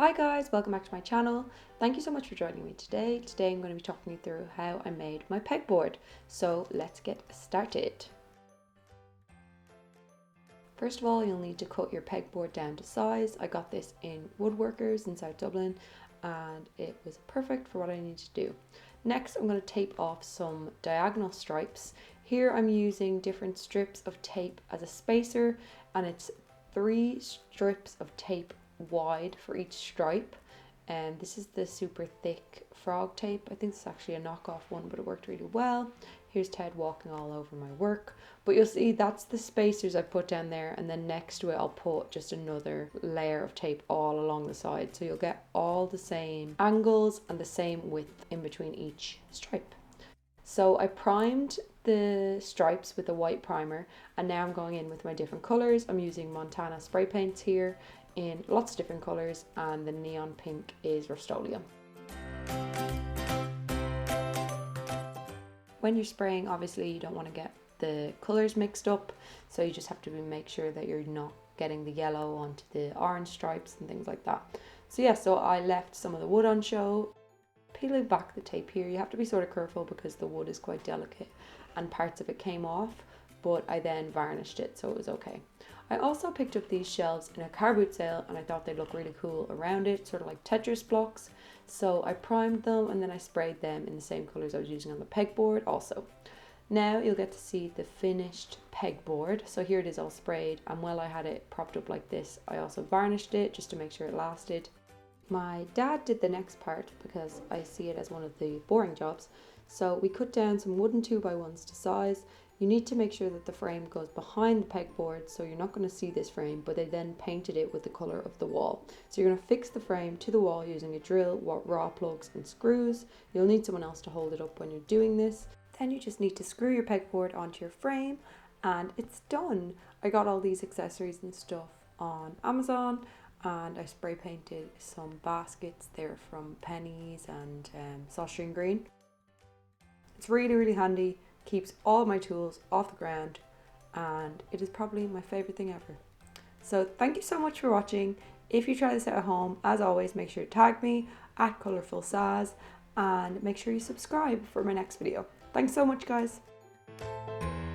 Hi guys, welcome back to my channel. Thank you so much for joining me today. Today I'm going to be talking you through how I made my pegboard. So let's get started. First of all, you'll need to cut your pegboard down to size. I got this in Woodworkers in South Dublin and it was perfect for what I need to do. Next, I'm going to tape off some diagonal stripes. Here I'm using different strips of tape as a spacer, and it's 3 strips of tape wide for each stripe. And this is the super thick frog tape. I think it's actually a knockoff one, but it worked really well. Here's Ted walking all over my work, but you'll see that's the spacers I put down there, and then next to it I'll put just another layer of tape all along the side, so you'll get all the same angles and the same width in between each stripe. So I primed the stripes with a white primer, and now I'm going in with my different colors. I'm using Montana spray paints here in lots of different colors, and the neon pink is Rust-Oleum. When you're spraying, obviously you don't want to get the colors mixed up, so you just have to make sure that you're not getting the yellow onto the orange stripes and things like that. So yeah, so I left some of the wood on show. Peeling back the tape here, you have to be sort of careful because the wood is quite delicate and parts of it came off, but I then varnished it, so it was okay. I also picked up these shelves in a car boot sale, and I thought they'd look really cool around it, sort of like Tetris blocks. So I primed them and then I sprayed them in the same colors I was using on the pegboard also. Now you'll get to see the finished pegboard. So here it is all sprayed, and while I had it propped up like this, I also varnished it just to make sure it lasted. My dad did the next part because I see it as one of the boring jobs. So we cut down some wooden 2x1s to size. You need to make sure that the frame goes behind the pegboard, so you're not going to see this frame, but they then painted it with the colour of the wall. So you're going to fix the frame to the wall using a drill, raw plugs and screws. You'll need someone else to hold it up when you're doing this. Then you just need to screw your pegboard onto your frame and it's done. I got all these accessories and stuff on Amazon, and I spray painted some baskets. They're from Pennies and Sawstring Green. It's really handy. Keeps all my tools off the ground, and it is probably my favorite thing ever. So thank you so much for watching. If you try this out at home, as always, make sure to tag me at Colourful and make sure you subscribe for my next video. Thanks so much, guys.